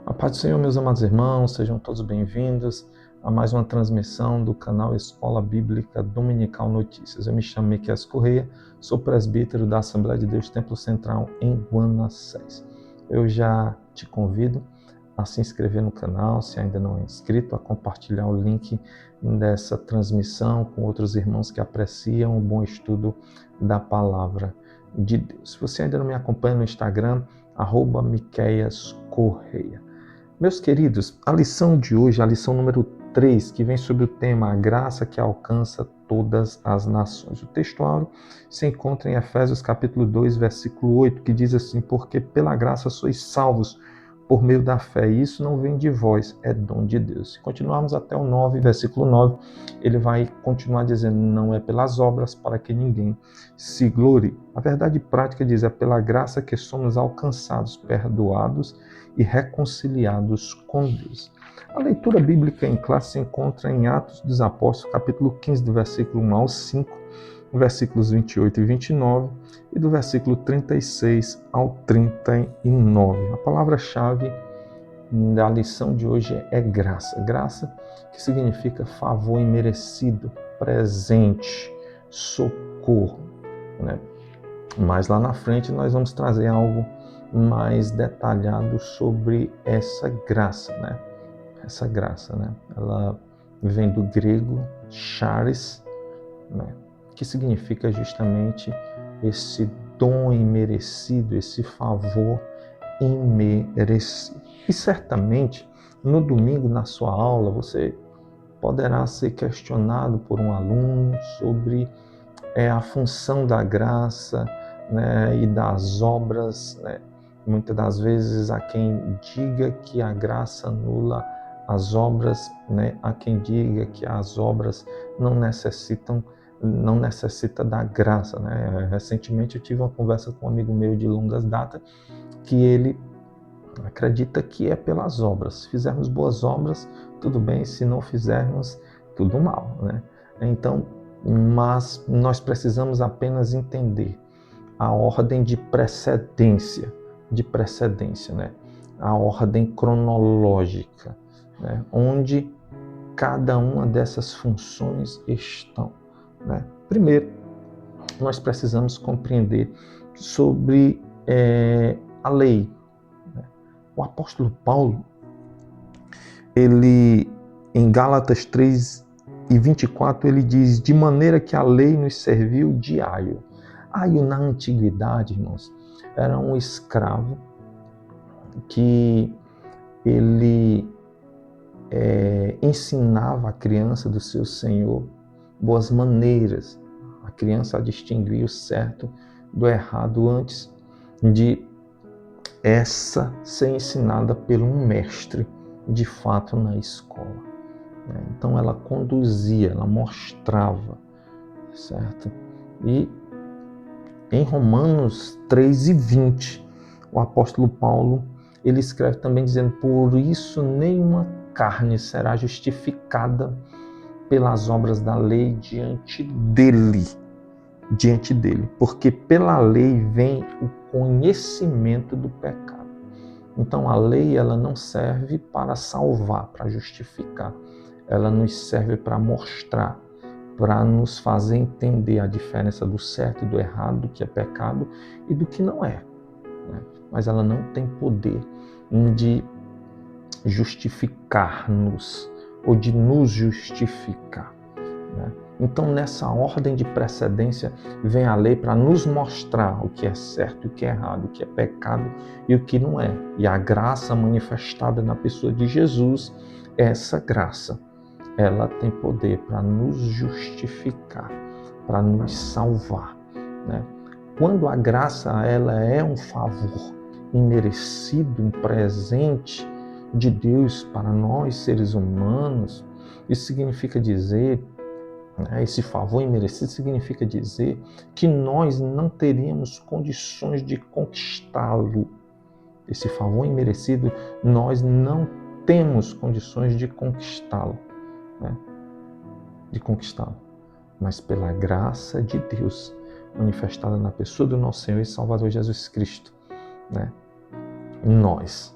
A paz do Senhor, meus amados irmãos, sejam todos bem-vindos a mais uma transmissão do canal Escola Bíblica Dominical Notícias. Eu me chamo Miqueias Correia, sou presbítero da Assembleia de Deus Templo Central em Guanassés. Eu já te convido a se inscrever no canal, se ainda não é inscrito, a compartilhar o link dessa transmissão com outros irmãos que apreciam o bom estudo da Palavra de Deus. Se você ainda não me acompanha no Instagram, @Miqueias Correia. Meus queridos, a lição de hoje, a lição número 3, que vem sobre o tema A Graça que Alcança Todas as Nações. O texto áureo se encontra em Efésios capítulo 2, versículo 8, que diz assim: porque pela graça sois salvos por meio da fé, e isso não vem de vós, é dom de Deus. Se continuarmos até o 9, versículo 9, ele vai continuar dizendo: não é pelas obras para que ninguém se glorie. A verdade prática diz: é pela graça que somos alcançados, perdoados e reconciliados com Deus. A leitura bíblica em classe se encontra em Atos dos Apóstolos, capítulo 15, do versículo 1 ao 5, versículos 28 e 29, e do versículo 36 ao 39. A palavra-chave da lição de hoje é graça. Graça, que significa favor imerecido, presente, socorro, né? Mas lá na frente nós vamos trazer algo mais detalhado sobre essa graça, né? Essa graça, né? Ela vem do grego charis, né? Que significa justamente esse dom imerecido, esse favor imerecido. E certamente, no domingo, na sua aula, você poderá ser questionado por um aluno sobre a função da graça, né, e das obras, né? Muitas das vezes há quem diga que a graça anula as obras, né? Há quem diga que as obras não necessita da graça, né? Recentemente eu tive uma conversa com um amigo meu de longas datas que ele acredita que é pelas obras. Se fizermos boas obras, tudo bem; se não fizermos, tudo mal, né? Então, mas nós precisamos apenas entender a ordem de precedência, né? A ordem cronológica, né? Onde cada uma dessas funções estão, né? Primeiro, nós precisamos compreender sobre a lei. O apóstolo Paulo, ele, em Gálatas 3:24, ele diz: de maneira que a lei nos serviu de aio. Aio, na antiguidade, irmãos, era um escravo que ele ensinava a criança do seu senhor boas maneiras, a criança a distinguir o certo do errado antes de essa ser ensinada por um mestre, de fato, na escola. Então ela conduzia, ela mostrava, certo? E em Romanos 3:20, o apóstolo Paulo, ele escreve também dizendo: por isso nenhuma carne será justificada pelas obras da lei diante dele, porque pela lei vem o conhecimento do pecado. Então a lei, ela não serve para salvar, para justificar, ela nos serve para mostrar, para nos fazer entender a diferença do certo e do errado, do que é pecado e do que não é, né? Mas ela não tem poder de justificar-nos ou de nos justificar, né? Então, nessa ordem de precedência, vem a lei para nos mostrar o que é certo e o que é errado, o que é pecado e o que não é. E a graça manifestada na pessoa de Jesus, essa graça, ela tem poder para nos justificar, para nos salvar, né? Quando a graça, ela é um favor imerecido, um presente de Deus para nós, seres humanos, isso significa dizer, esse favor imerecido significa dizer que nós não teríamos condições de conquistá-lo. Esse favor imerecido, nós não temos condições de conquistá-lo, né? Mas pela graça de Deus, manifestada na pessoa do nosso Senhor e Salvador Jesus Cristo, né? Nós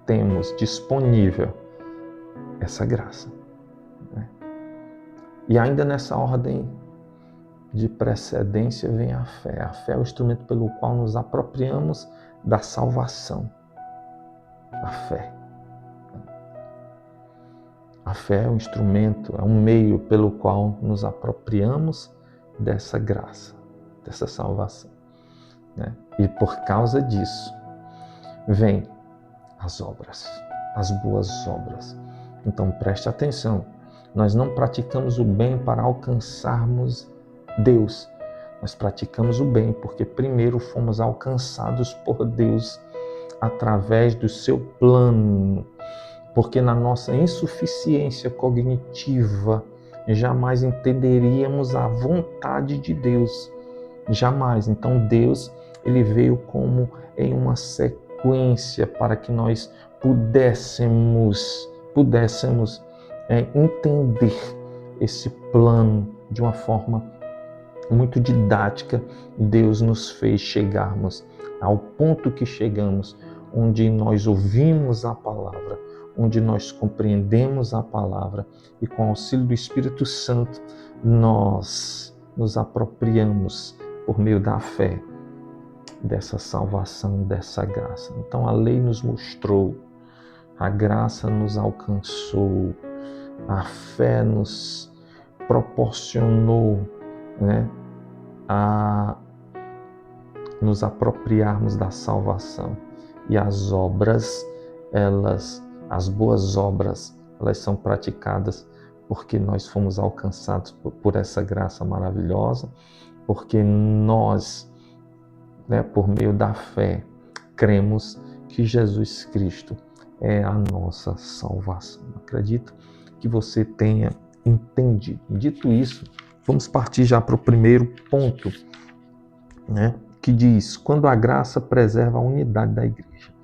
temos disponível essa graça. Né? E ainda nessa ordem de precedência vem a fé. A fé é o instrumento pelo qual nos apropriamos da salvação. A fé. A fé é um instrumento, é um meio pelo qual nos apropriamos dessa graça, dessa salvação. Né? E por causa disso, vem as obras, as boas obras. Então preste atenção, nós não praticamos o bem para alcançarmos Deus. Nós praticamos o bem porque primeiro fomos alcançados por Deus através do seu plano. Porque na nossa insuficiência cognitiva, jamais entenderíamos a vontade de Deus. Jamais. Então Deus, ele veio como em uma sequência para que nós pudéssemos entender esse plano de uma forma muito didática. Deus nos fez chegarmos ao ponto que chegamos, onde nós ouvimos a palavra, onde nós compreendemos a palavra e com o auxílio do Espírito Santo nós nos apropriamos por meio da fé dessa salvação, dessa graça. Então a lei nos mostrou, a graça nos alcançou, a fé nos proporcionou, né, a nos apropriarmos da salvação. E as obras, as boas obras, elas são praticadas porque nós fomos alcançados por essa graça maravilhosa, porque nós, né, por meio da fé, cremos que Jesus Cristo é a nossa salvação. Acredito que você tenha entendido. Dito isso, vamos partir já para o primeiro ponto, né, que diz: quando a graça preserva a unidade da igreja.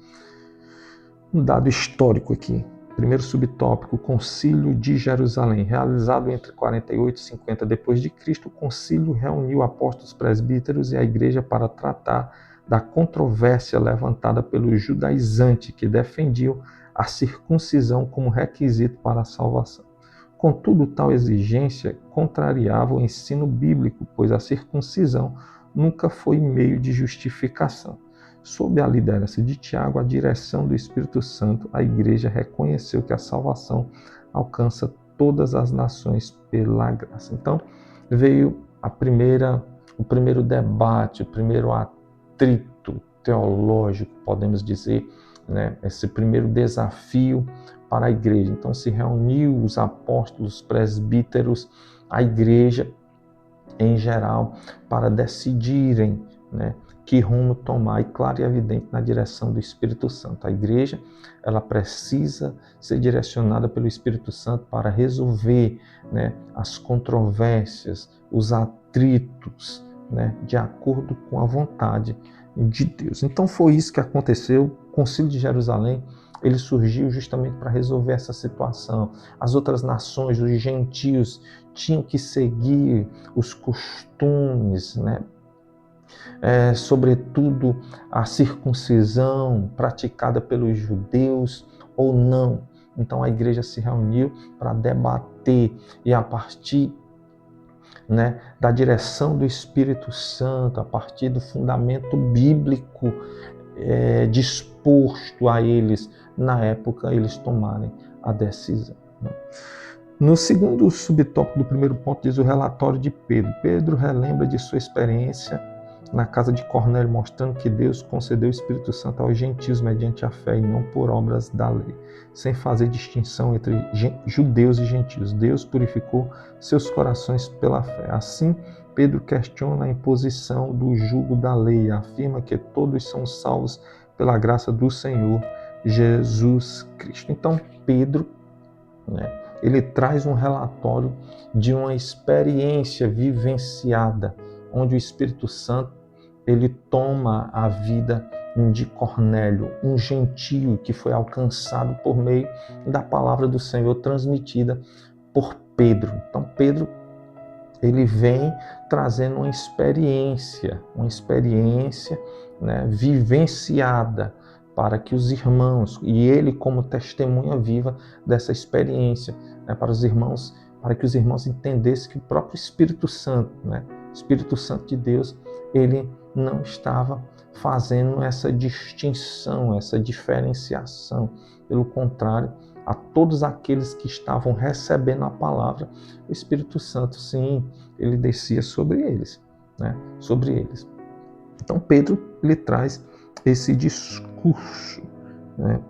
Um dado histórico aqui. Primeiro subtópico, o Concílio de Jerusalém, realizado entre 48 e 50 depois de Cristo. O concílio reuniu apóstolos, presbíteros e a igreja para tratar da controvérsia levantada pelos judaizantes que defendiam a circuncisão como requisito para a salvação. Contudo, tal exigência contrariava o ensino bíblico, pois a circuncisão nunca foi meio de justificação. Sob a liderança de Tiago, a direção do Espírito Santo, a igreja reconheceu que a salvação alcança todas as nações pela graça. Então, veio o primeiro debate, o primeiro atrito teológico, podemos dizer, né? Esse primeiro desafio para a igreja. Então, se reuniu os apóstolos, presbíteros, a igreja em geral, para decidirem, né, que rumo tomar, e claro e evidente na direção do Espírito Santo. A igreja, ela precisa ser direcionada pelo Espírito Santo para resolver, né, as controvérsias, os atritos, né, de acordo com a vontade de Deus. Então foi isso que aconteceu. O Concílio de Jerusalém, ele surgiu justamente para resolver essa situação. As outras nações, os gentios, tinham que seguir os costumes, né, sobretudo a circuncisão praticada pelos judeus ou não. Então a igreja se reuniu para debater e a partir, né, da direção do Espírito Santo, a partir do fundamento bíblico disposto a eles, na época, eles tomarem a decisão. Né? No segundo subtópico do primeiro ponto diz o relatório de Pedro. Pedro relembra de sua experiência na casa de Cornélio, mostrando que Deus concedeu o Espírito Santo aos gentios mediante a fé e não por obras da lei, sem fazer distinção entre judeus e gentios. Deus purificou seus corações pela fé. Assim, Pedro questiona a imposição do jugo da lei e afirma que todos são salvos pela graça do Senhor Jesus Cristo. Então, Pedro, né, ele traz um relatório de uma experiência vivenciada, onde o Espírito Santo ele toma a vida de Cornélio, um gentio que foi alcançado por meio da palavra do Senhor transmitida por Pedro. Então Pedro, ele vem trazendo uma experiência, né, vivenciada para que os irmãos, e ele como testemunha viva dessa experiência, né, para que os irmãos entendessem que o próprio Espírito Santo, né, o Espírito Santo de Deus, ele não estava fazendo essa distinção, essa diferenciação. Pelo contrário, a todos aqueles que estavam recebendo a palavra, o Espírito Santo, sim, ele descia sobre eles, né, sobre eles. Então Pedro, ele traz esse discurso, né?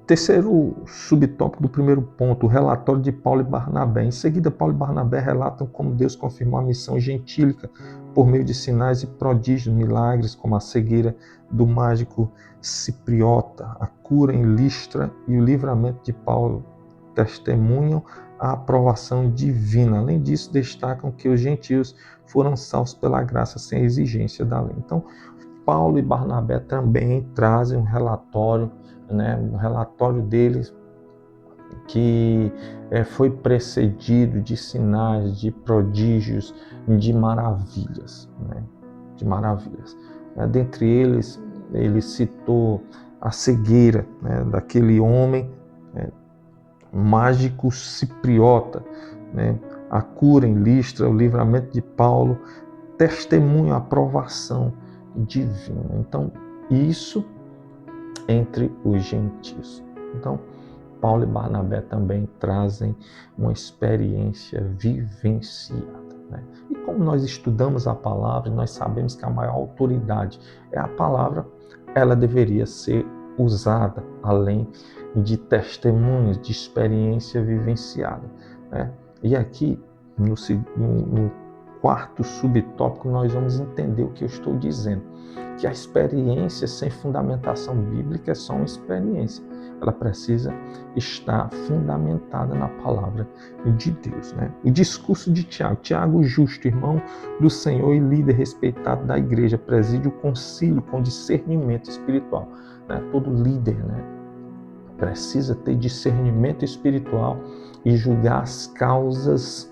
Terceiro subtópico do primeiro ponto, o relatório de Paulo e Barnabé. Em seguida, Paulo e Barnabé relatam como Deus confirmou a missão gentílica por meio de sinais e prodígios, milagres, como a cegueira do mágico cipriota, a cura em Listra e o livramento de Paulo testemunham a aprovação divina. Além disso, destacam que os gentios foram salvos pela graça sem a exigência da lei. Então, Paulo e Barnabé também trazem um relatório, né, um relatório deles que foi precedido de sinais, de prodígios, de maravilhas, né, de maravilhas. Dentre eles, ele citou a cegueira, né, daquele homem, né, mágico cipriota, né, a cura em Listra, o livramento de Paulo, testemunho, a aprovação divina. Então, isso entre os gentios. Então, Paulo e Barnabé também trazem uma experiência vivenciada, né? E como nós estudamos a palavra, nós sabemos que a maior autoridade é a palavra, ela deveria ser usada além de testemunhos, de experiência vivenciada, né? E aqui, no quarto subtópico, nós vamos entender o que eu estou dizendo, que a experiência sem fundamentação bíblica é só uma experiência. Ela precisa estar fundamentada na palavra de Deus, né? O discurso de Tiago. Tiago, justo, irmão do Senhor e líder respeitado da igreja, preside o concílio com discernimento espiritual, né? Todo líder, né, precisa ter discernimento espiritual e julgar as causas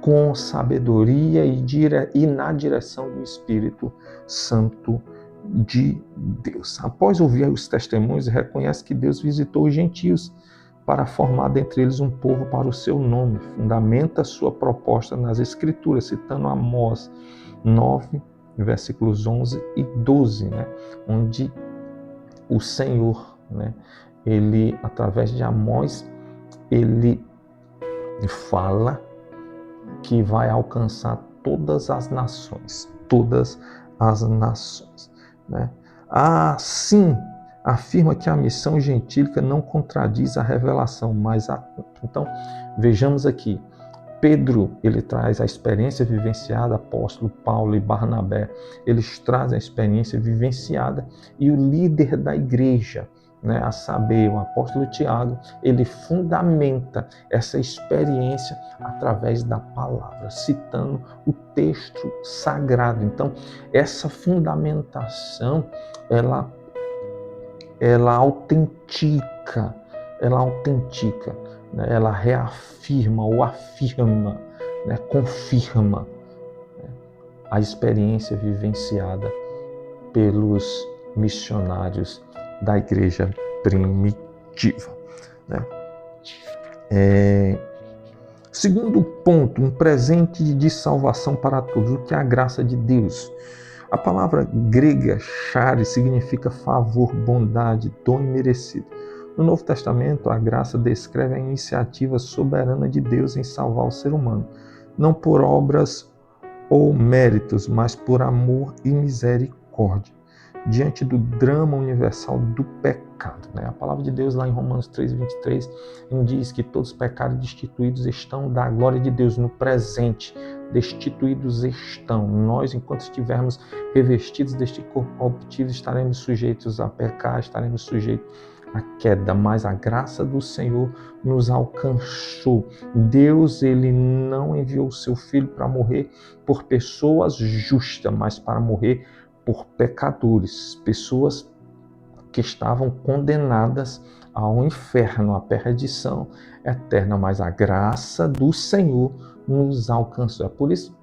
com sabedoria e na direção do Espírito Santo de Deus. Após ouvir os testemunhos, reconhece que Deus visitou os gentios para formar dentre eles um povo para o seu nome. Fundamenta sua proposta nas Escrituras, citando Amós 9, versículos 11 e 12, né, onde o Senhor, né, ele, através de Amós, ele fala que vai alcançar todas as nações, né? Assim, afirma que a missão gentílica não contradiz a revelação, então, vejamos aqui, Pedro, ele traz a experiência vivenciada, apóstolo Paulo e Barnabé, eles trazem a experiência vivenciada, e o líder da igreja, né, a saber, o apóstolo Tiago, ele fundamenta essa experiência através da palavra, citando o texto sagrado. Então, essa fundamentação, ela autentica, né, ela reafirma ou afirma, né, confirma, né, a experiência vivenciada pelos missionários da igreja primitiva, né? Segundo ponto, um presente de salvação para todos, o que é a graça de Deus. A palavra grega charis significa favor, bondade, dom imerecido. No Novo Testamento, a graça descreve a iniciativa soberana de Deus em salvar o ser humano, não por obras ou méritos, mas por amor e misericórdia, diante do drama universal do pecado, né? A palavra de Deus lá em Romanos 3:23 diz que todos os pecados destituídos estão da glória de Deus no presente, destituídos estão. Nós, enquanto estivermos revestidos deste corpo corruptível, estaremos sujeitos a pecar, estaremos sujeitos à queda, mas a graça do Senhor nos alcançou. Deus, ele não enviou o seu Filho para morrer por pessoas justas, mas para morrer por pecadores, pessoas que estavam condenadas ao inferno, à perdição eterna, mas a graça do Senhor nos alcançou. É por isso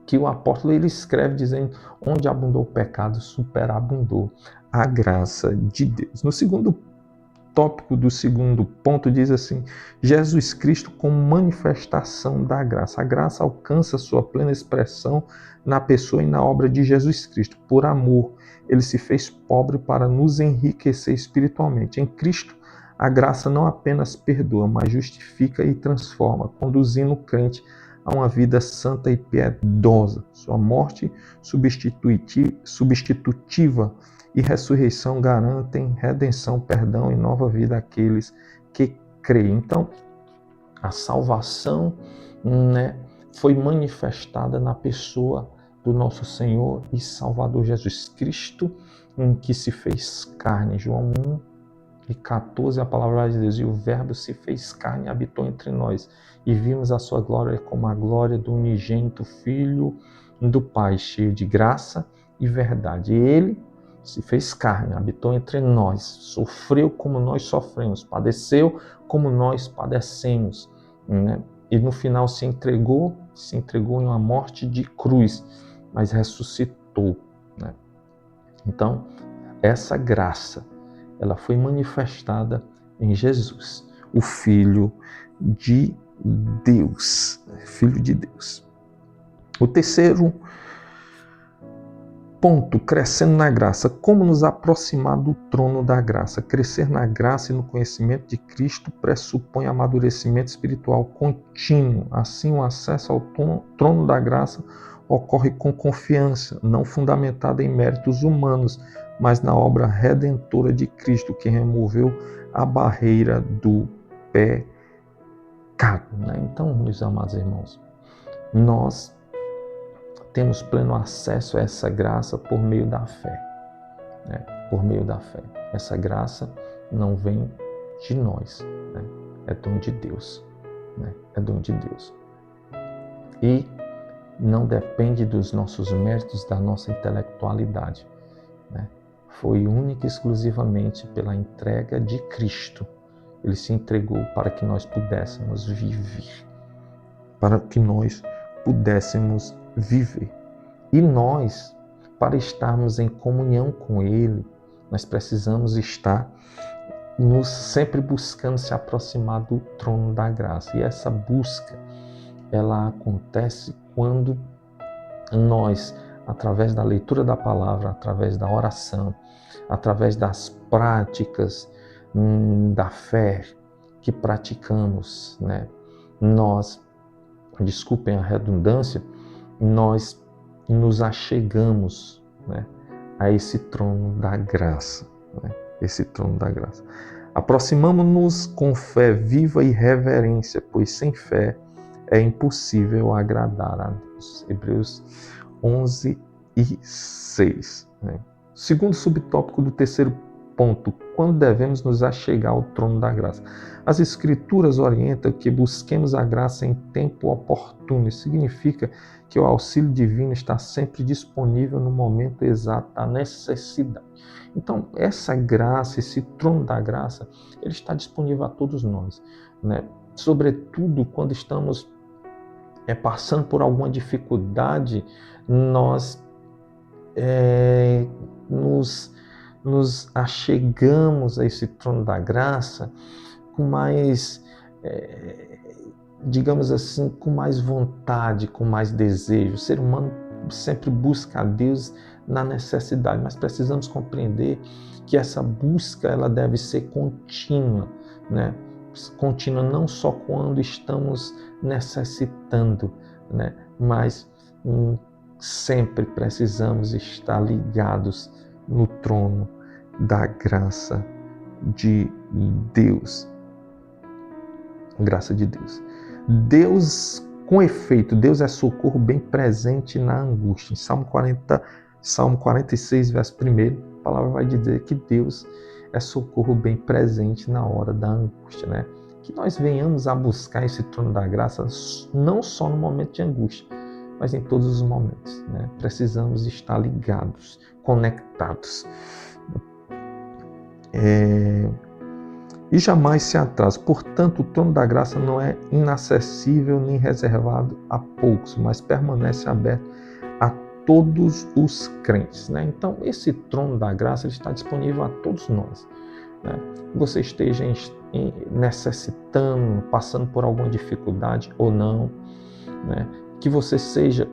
que o apóstolo ele escreve dizendo: onde abundou o pecado, superabundou a graça de Deus. No segundo tópico do segundo ponto diz assim: Jesus Cristo como manifestação da graça. A graça alcança sua plena expressão na pessoa e na obra de Jesus Cristo. Por amor, ele se fez pobre para nos enriquecer espiritualmente. Em Cristo, a graça não apenas perdoa, mas justifica e transforma, conduzindo o crente a uma vida santa e piedosa. Sua morte substitutiva e ressurreição garantem redenção, perdão e nova vida àqueles que creem. Então, a salvação, foi manifestada na pessoa do nosso Senhor e Salvador Jesus Cristo, que se fez carne. João 1:14, a palavra de Deus: e o Verbo se fez carne e habitou entre nós, e vimos a sua glória como a glória do unigênito Filho do Pai, cheio de graça e verdade. E ele se fez carne, habitou entre nós, sofreu como nós sofremos, padeceu como nós padecemos, e no final se entregou em uma morte de cruz, mas ressuscitou. Então, essa graça, ela foi manifestada em Jesus, o Filho de Deus. Filho de Deus. O terceiro ponto, crescendo na graça. Como nos aproximar do trono da graça? Crescer na graça e no conhecimento de Cristo pressupõe amadurecimento espiritual contínuo. Assim, o acesso ao trono da graça ocorre com confiança, não fundamentada em méritos humanos, mas na obra redentora de Cristo, que removeu a barreira do pecado. Então, meus amados irmãos, nós temos pleno acesso a essa graça por meio da fé. Por meio da fé. Essa graça não vem de nós, é dom de Deus. É dom de Deus. E não depende dos nossos méritos, da nossa intelectualidade. Foi única e exclusivamente pela entrega de Cristo. Ele se entregou para que nós pudéssemos viver. Para que nós pudéssemos viver. E nós, para estarmos em comunhão com Ele, nós precisamos estar sempre buscando se aproximar do trono da graça. E essa busca, ela acontece quando nós, através da leitura da palavra, através da oração, através das práticas da fé que praticamos, nós, desculpem a redundância, nós nos achegamos a esse trono da graça. Esse trono da graça. Aproximamo-nos com fé viva e reverência, pois sem fé é impossível agradar a Deus. Hebreus 11:6. Segundo subtópico do terceiro ponto, quando devemos nos achegar ao trono da graça. As Escrituras orientam que busquemos a graça em tempo oportuno. Isso significa que o auxílio divino está sempre disponível no momento exato da necessidade. Então, essa graça, esse trono da graça, ele está disponível a todos nós, Sobretudo quando estamos passando por alguma dificuldade, nós nos achegamos a esse trono da graça com mais, digamos assim, com mais vontade, com mais desejo. O ser humano sempre busca a Deus na necessidade, mas precisamos compreender que essa busca ela deve ser contínua, Contínua não só quando estamos necessitando, mas sempre precisamos estar ligados no trono da graça de Deus. Graça de Deus. Com efeito, Deus é socorro bem presente na angústia. Em Salmo 46, verso 1, a palavra vai dizer que Deus é socorro bem presente na hora da angústia, Que nós venhamos a buscar esse trono da graça não só no momento de angústia, mas em todos os momentos, Precisamos estar ligados, conectados. e jamais se atrasa. Portanto, o trono da graça não é inacessível nem reservado a poucos, mas permanece aberto a todos os crentes, né? Então, esse trono da graça ele está disponível a todos nós, né? Você esteja necessitando, passando por alguma dificuldade ou não, né? Que você seja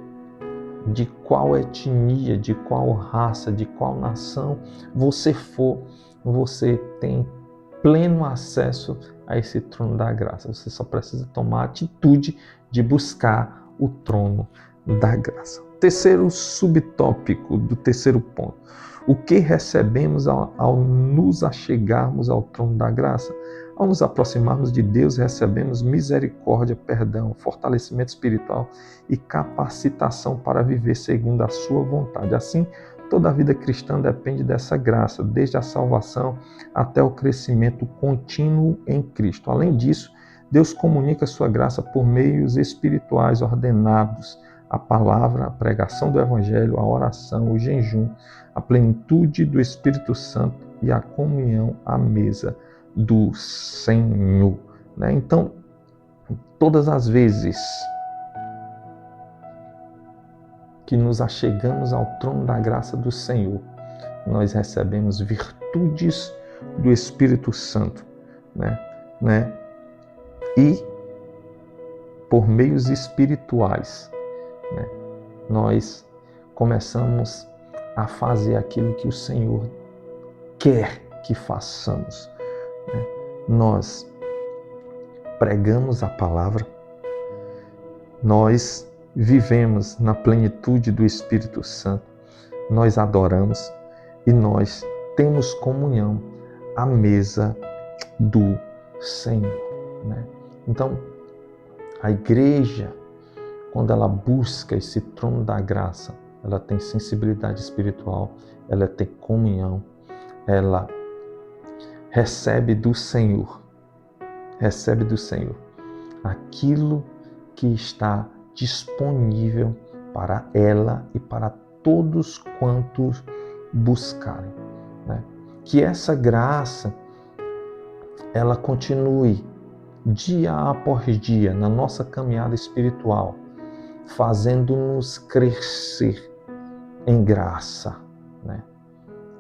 de qual etnia, de qual raça, de qual nação você for, você tem pleno acesso a esse trono da graça. Você só precisa tomar a atitude de buscar o trono da graça. Terceiro subtópico do terceiro ponto. O que recebemos ao nos achegarmos ao trono da graça? Ao nos aproximarmos de Deus, recebemos misericórdia, perdão, fortalecimento espiritual e capacitação para viver segundo a sua vontade. Assim, toda a vida cristã depende dessa graça, desde a salvação até o crescimento contínuo em Cristo. Além disso, Deus comunica sua graça por meios espirituais ordenados: a palavra, a pregação do Evangelho, a oração, o jejum, a plenitude do Espírito Santo e a comunhão à mesa do Senhor. Né? Então, todas as vezes que nos achegamos ao trono da graça do Senhor, nós recebemos virtudes do Espírito Santo, né? E por meios espirituais, né, nós começamos a fazer aquilo que o Senhor quer que façamos, né? Nós pregamos a palavra, nós vivemos na plenitude do Espírito Santo, nós adoramos e nós temos comunhão à mesa do Senhor, né? Então, a igreja, quando ela busca esse trono da graça, ela tem sensibilidade espiritual, ela tem comunhão, ela recebe do Senhor aquilo que está disponível para ela e para todos quantos buscarem, né? Que essa graça ela continue dia após dia na nossa caminhada espiritual, fazendo-nos crescer em graça, né?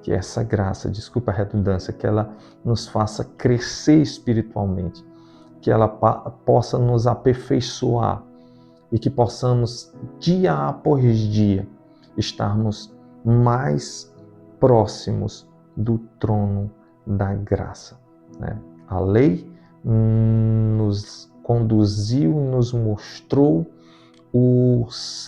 Que essa graça, desculpa a redundância, que ela nos faça crescer espiritualmente, que ela possa nos aperfeiçoar e que possamos, dia após dia, estarmos mais próximos do trono da graça, né? A lei nos conduziu, nos mostrou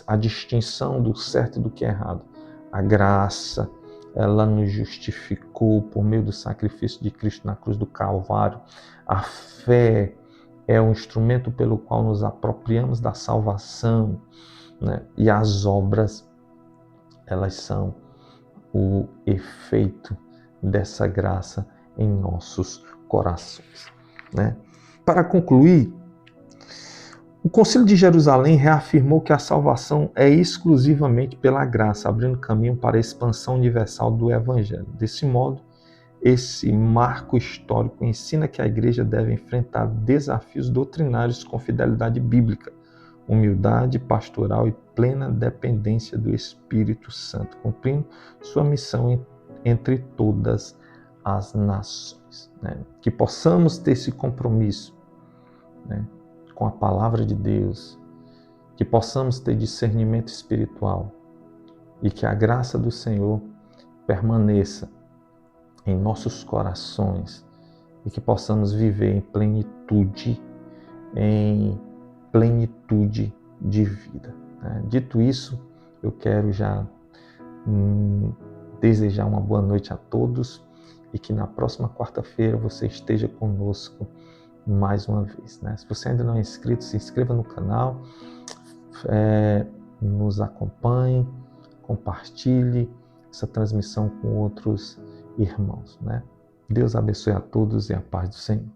a distinção do certo e do que é errado. A graça, ela nos justificou por meio do sacrifício de Cristo na cruz do Calvário. A fé é um instrumento pelo qual nos apropriamos da salvação, né? E as obras, elas são o efeito dessa graça em nossos corações, né? Para concluir, o Concílio de Jerusalém reafirmou que a salvação é exclusivamente pela graça, abrindo caminho para a expansão universal do Evangelho. Desse modo, esse marco histórico ensina que a igreja deve enfrentar desafios doutrinários com fidelidade bíblica, humildade pastoral e plena dependência do Espírito Santo, cumprindo sua missão entre todas as nações, né? Que possamos ter esse compromisso, né, com a palavra de Deus, que possamos ter discernimento espiritual e que a graça do Senhor permaneça em nossos corações e que possamos viver em plenitude de vida, né? Dito isso, eu quero já desejar uma boa noite a todos e que na próxima quarta-feira você esteja conosco mais uma vez, né? Se você ainda não é inscrito, se inscreva no canal, nos acompanhe, compartilhe essa transmissão com outros irmãos, né? Deus abençoe a todos e a paz do Senhor.